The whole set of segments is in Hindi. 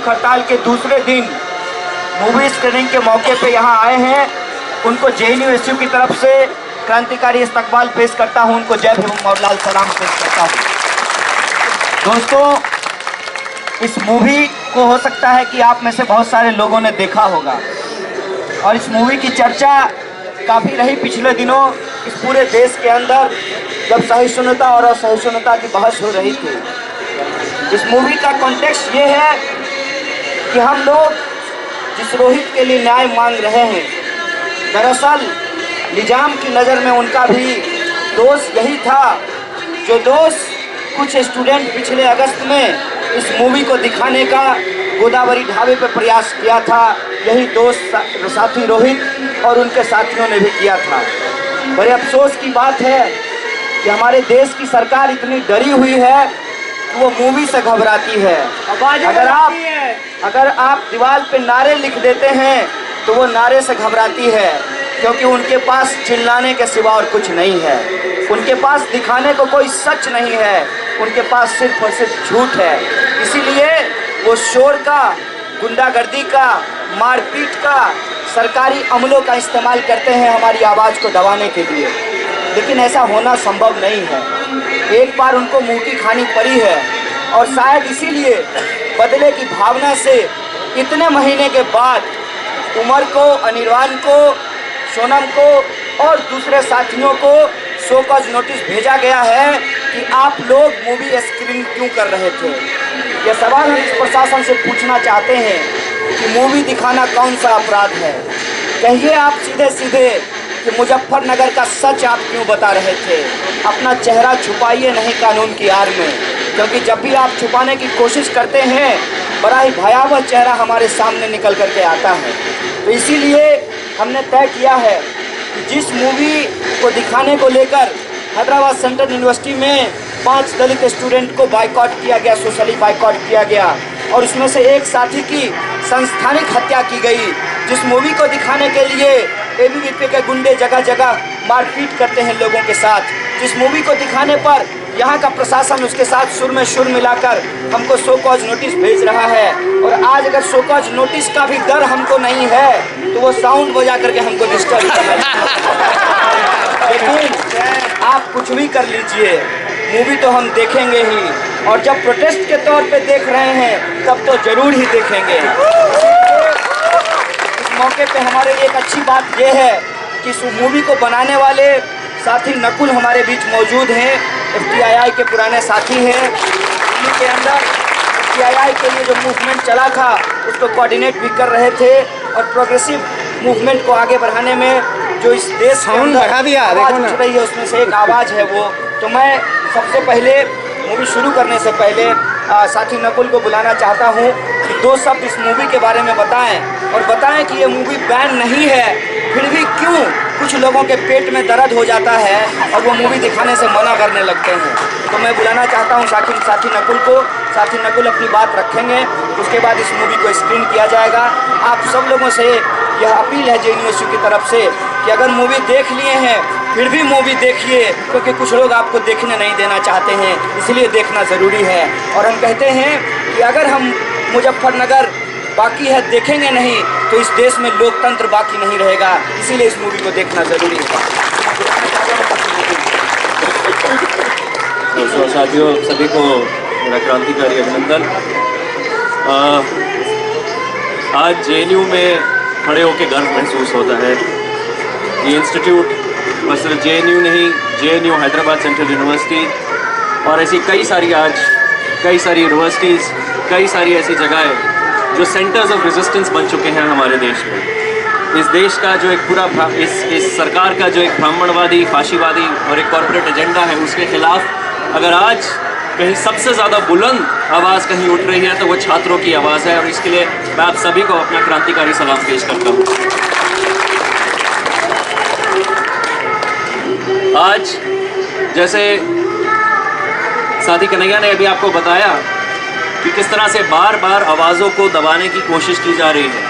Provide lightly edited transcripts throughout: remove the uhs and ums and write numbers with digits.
भूख हड़ताल के दूसरे दिन मूवी स्क्रीनिंग के मौके पे यहाँ आए हैं, उनको JNU की तरफ से क्रांतिकारी इस्तकबाल पेश करता हूँ, उनको जय भीम और लाल सलाम पेश करता हूँ। दोस्तों, इस मूवी को हो सकता है कि आप में से बहुत सारे लोगों ने देखा होगा और इस मूवी की चर्चा काफ़ी रही पिछले दिनों इस पूरे देश के अंदर, जब सहिष्णुता और असहिष्णुता की बहस हो रही थी। इस मूवी का कॉन्टेक्स्ट ये है कि हम लोग जिस रोहित के लिए न्याय मांग रहे हैं, दरअसल निजाम की नज़र में उनका भी दोष यही था जो दोष कुछ स्टूडेंट पिछले अगस्त में इस मूवी को दिखाने का गोदावरी ढाबे पर प्रयास किया था। यही दोष साथी रोहित और उनके साथियों ने भी किया था। बड़े अफसोस की बात है कि हमारे देश की सरकार इतनी डरी हुई है कि वो मूवी से घबराती है। अगर आप दीवार पे नारे लिख देते हैं तो वो नारे से घबराती है, क्योंकि उनके पास चिल्लाने के सिवा और कुछ नहीं है। उनके पास दिखाने को कोई सच नहीं है, उनके पास सिर्फ और सिर्फ झूठ है। इसीलिए वो शोर का, गुंडागर्दी का, मारपीट का, सरकारी अमलों का इस्तेमाल करते हैं हमारी आवाज़ को दबाने के लिए। लेकिन ऐसा होना संभव नहीं है। एक बार उनको मुंह की खानी पड़ी है और शायद इसीलिए बदले की भावना से इतने महीने के बाद उमर को, अनिर्वाण को, सोनम को और दूसरे साथियों को शो कॉज नोटिस भेजा गया है कि आप लोग मूवी स्क्रीन क्यों कर रहे थे। ये सवाल हम इस प्रशासन से पूछना चाहते हैं कि मूवी दिखाना कौन सा अपराध है। कहिए आप सीधे सीधे कि मुजफ्फरनगर का सच आप क्यों बता रहे थे। अपना चेहरा छुपाइए नहीं कानून की आड़ में, क्योंकि जब भी आप छुपाने की कोशिश करते हैं बड़ा ही भयावह चेहरा हमारे सामने निकल करके आता है। तो इसीलिए हमने तय किया है कि जिस मूवी को दिखाने को लेकर हैदराबाद सेंट्रल यूनिवर्सिटी में 5 दलित स्टूडेंट को बाइकआउट किया गया, सोशली बाइकआउट किया गया और उसमें से एक साथी की संस्थानिक हत्या की गई। जिस मूवी को दिखाने के लिए ABVP के गुंडे जगह जगह मारपीट करते हैं लोगों के साथ, जिस मूवी को दिखाने पर यहाँ का प्रशासन उसके साथ सुर में सुर मिलाकर हमको शो कॉज नोटिस भेज रहा है। और आज अगर शो कॉज नोटिस का भी डर हमको नहीं है तो वो साउंड बजा करके हमको डिस्टर्ब कर रहा है। लेकिन आप कुछ भी कर लीजिए, मूवी तो हम देखेंगे ही, और जब प्रोटेस्ट के तौर पे देख रहे हैं तब तो ज़रूर ही देखेंगे। इस मौके पे हमारे लिए एक अच्छी बात यह है कि इस मूवी को बनाने वाले साथी नकुल हमारे बीच मौजूद हैं। FTII के पुराने साथी हैं। दिल्ली के अंदर FTII के लिए जो मूवमेंट चला था उसको कोऑर्डिनेट भी कर रहे थे और प्रोग्रेसिव मूवमेंट को आगे बढ़ाने में जो इस देश के अंदर आवाज़ उठ रही है उसमें से एक आवाज़ है वो। तो मैं सबसे पहले मूवी शुरू करने से पहले साथी नकुल को बुलाना चाहता हूँ कि 2 शब्द इस मूवी के बारे में बताएं और बताएं कि ये मूवी बैन नहीं है, फिर भी क्यों कुछ लोगों के पेट में दर्द हो जाता है और वो मूवी दिखाने से मना करने लगते हैं। तो मैं बुलाना चाहता हूँ साथी नकुल को। साथी नकुल अपनी बात रखेंगे, उसके बाद इस मूवी को स्क्रीन किया जाएगा। आप सब लोगों से यह अपील है JNU की तरफ से कि अगर मूवी देख लिए हैं फिर भी मूवी देखिए, क्योंकि कुछ लोग आपको देखने नहीं देना चाहते हैं, इसलिए देखना ज़रूरी है। और हम कहते हैं कि अगर हम मुजफ्फरनगर बाकी है देखेंगे नहीं तो इस देश में लोकतंत्र बाकी नहीं रहेगा, इसीलिए इस मूवी को देखना ज़रूरी है। तो साथियों, सभी को मेरा क्रांतिकारी अभिनंदन। आज JNU में खड़े होकर गर्व महसूस होता है। ये इंस्टीट्यूट और सिर्फ JNU नहीं, JNU हैदराबाद सेंट्रल यूनिवर्सिटी और ऐसी कई सारी यूनिवर्सिटीज़, कई सारी ऐसी जगहें जो सेंटर्स ऑफ रेजिस्टेंस बन चुके हैं हमारे देश में। इस देश का जो एक पूरा इस सरकार का जो एक ब्राह्मणवादी, फाशीवादी और एक कॉर्पोरेट एजेंडा है, उसके खिलाफ अगर आज कहीं सबसे ज़्यादा बुलंद आवाज़ कहीं उठ रही है तो वो छात्रों की आवाज़ है। और इसके लिए मैं आप सभी को अपना क्रांतिकारी सलाम पेश करता हूँ। आज जैसे साथी कन्हैया ने अभी आपको बताया कि किस तरह से बार बार आवाज़ों को दबाने की कोशिश की जा रही है,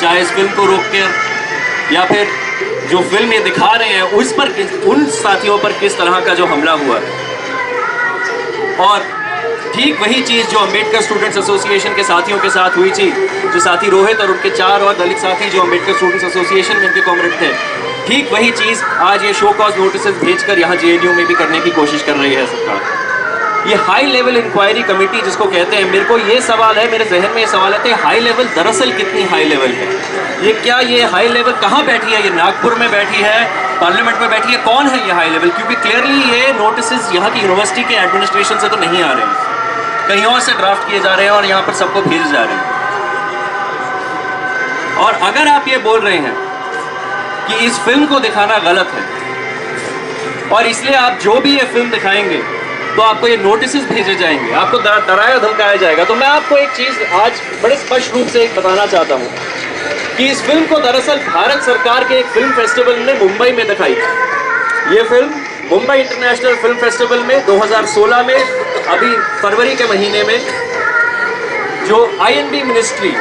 चाहे इस फिल्म को रोक कर या फिर जो फिल्म ये दिखा रहे हैं उस पर, उन साथियों पर किस तरह का जो हमला हुआ है। और ठीक वही चीज़ जो अम्बेडकर स्टूडेंट्स एसोसिएशन के साथियों के साथ हुई थी, जो साथी रोहित और उनके 4 और दलित साथी जो अम्बेडकर स्टूडेंट्स एसोसिएशन में उनके कॉमरेड थे, ठीक वही चीज़ आज ये शो कॉज नोटिस भेजकर यहाँ JNU में भी करने की कोशिश कर रही है सरकार। ये हाई लेवल इंक्वायरी कमेटी जिसको कहते हैं, मेरे को ये सवाल है, मेरे जहन में ये सवाल है, हाई लेवल दरअसल कितनी हाई लेवल है? ये क्या ये हाई लेवल कहाँ बैठी है? ये नागपुर में बैठी है, पार्लियामेंट में बैठी है? कौन है ये हाई लेवल? क्योंकि क्लियरली ये नोटिस यहाँ की यूनिवर्सिटी के एडमिनिस्ट्रेशन से तो नहीं आ रहे हैं, कहीं और से ड्राफ्ट किए जा रहे हैं और यहाँ पर सबको भेजे जा रहे हैं। और अगर आप ये बोल रहे हैं कि इस फिल्म को दिखाना गलत है और इसलिए आप जो भी ये फिल्म दिखाएंगे तो आपको ये नोटिस भेजे जाएंगे, आपको डराया धमकाया जाएगा, तो मैं आपको एक चीज़ आज बड़े स्पष्ट रूप से बताना चाहता हूँ कि इस फिल्म को दरअसल भारत सरकार के एक फिल्म फेस्टिवल ने मुंबई में दिखाई थी। ये film Mumbai international film festival में 2016 में, अभी फरवरी के महीने में, जो INB मिनिस्ट्री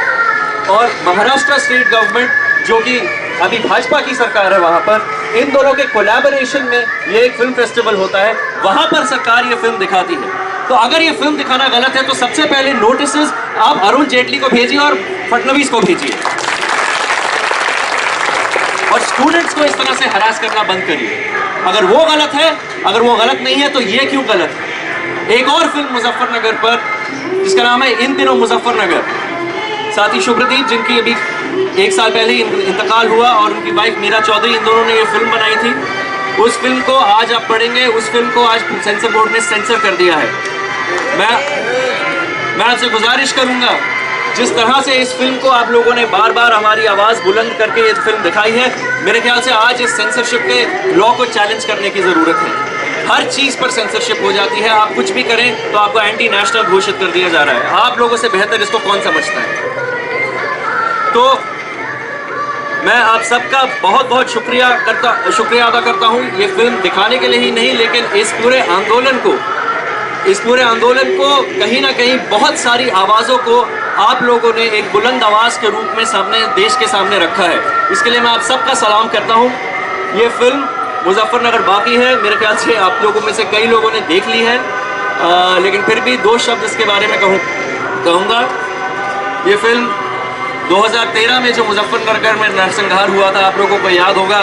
और महाराष्ट्र स्टेट गवर्नमेंट जो कि अभी भाजपा की सरकार है वहाँ पर, इन दोनों के कोलैबोरेशन में ये एक फिल्म फेस्टिवल होता है, वहाँ पर सरकार ये फिल्म दिखाती है। तो अगर ये फिल्म दिखाना गलत है तो सबसे पहले नोटिस आप अरुण जेटली को भेजिए और फडणवीस को भेजिए और स्टूडेंट्स को इस तरह से हरास करना बंद करिए। अगर वो गलत है, अगर वो गलत नहीं है तो ये क्यों गलत है? एक और फिल्म मुजफ्फरनगर पर जिसका नाम है इन दिनों मुजफ्फरनगर, साथी शुभ्रदीप जिनकी अभी 1 साल पहले ही इंतकाल हुआ और उनकी वाइफ मीरा चौधरी, इन दोनों ने ये फिल्म बनाई थी। उस फिल्म को आज आप पढ़ेंगे, उस फिल्म को आज सेंसर बोर्ड ने सेंसर कर दिया है। मैं आपसे गुजारिश करूंगा, जिस तरह से इस फिल्म को आप लोगों ने बार बार हमारी आवाज़ बुलंद करके ये फिल्म दिखाई है, मेरे ख्याल से आज इस सेंसरशिप के लॉ को चैलेंज करने की ज़रूरत है। हर चीज़ पर सेंसरशिप हो जाती है, आप कुछ भी करें तो आपको एंटी नेशनल घोषित कर दिया जा रहा है। आप लोगों से बेहतर इसको कौन समझता है? तो मैं आप सबका बहुत बहुत शुक्रिया अदा करता हूँ, ये फिल्म दिखाने के लिए ही नहीं, लेकिन इस पूरे आंदोलन को कहीं ना कहीं बहुत सारी आवाज़ों को आप लोगों ने एक बुलंद आवाज़ के रूप में सामने देश के सामने रखा है। इसके लिए मैं आप सबका सलाम करता हूँ। ये फिल्म मुजफ्फरनगर बाकी है, मेरे ख्याल से आप लोगों में से कई लोगों ने देख ली है, लेकिन फिर भी 2 शब्द इसके बारे में कहूँगा। ये फिल्म 2013 में जो मुजफ्फरनगर में नरसंहार हुआ था, आप लोगों को याद होगा,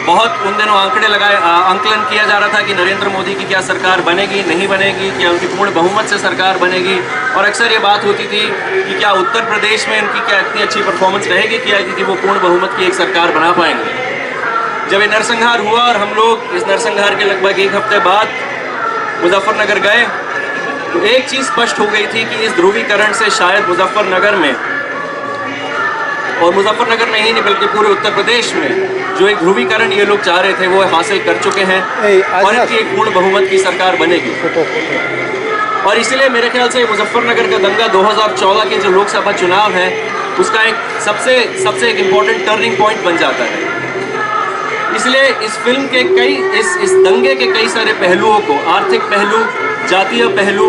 बहुत उन दिनों आंकलन किया जा रहा था कि नरेंद्र मोदी की क्या सरकार बनेगी, नहीं बनेगी, क्या उनकी पूर्ण बहुमत से सरकार बनेगी, और अक्सर ये बात होती थी कि क्या उत्तर प्रदेश में उनकी क्या इतनी अच्छी परफॉर्मेंस रहेगी कि वो पूर्ण बहुमत की एक सरकार बना पाएंगे। जब ये नरसंहार हुआ और हम लोग इस नरसंहार के लगभग 1 हफ्ते बाद मुजफ्फरनगर गए, तो एक चीज़ स्पष्ट हो गई थी कि इस ध्रुवीकरण से शायद मुजफ्फरनगर में, और मुजफ्फरनगर में ही नहीं बल्कि पूरे उत्तर प्रदेश में जो एक ध्रुवीकरण ये लोग चाह रहे थे वो हासिल कर चुके हैं और इनकी एक पूर्ण बहुमत की सरकार बनेगी। और इसलिए मेरे ख्याल से मुजफ्फरनगर का दंगा 2014 के जो लोकसभा चुनाव है उसका एक सबसे एक इम्पोर्टेंट टर्निंग पॉइंट बन जाता है। इसलिए इस फिल्म के इस दंगे के कई सारे पहलुओं को, आर्थिक पहलू, जातीय पहलू,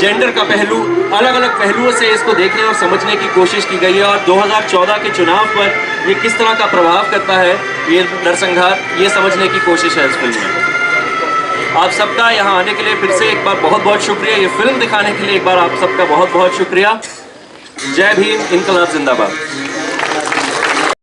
जेंडर का पहलू, अलग अलग पहलुओं से इसको देखने और समझने की कोशिश की गई है। और 2014 के चुनाव पर ये किस तरह का प्रभाव करता है ये नरसंहार, ये समझने की कोशिश है इस फिल्म में। आप सबका यहाँ आने के लिए फिर से एक बार बहुत बहुत शुक्रिया, ये फिल्म दिखाने के लिए एक बार आप सबका बहुत बहुत शुक्रिया। जय भीम, इनकलाब जिंदाबाद।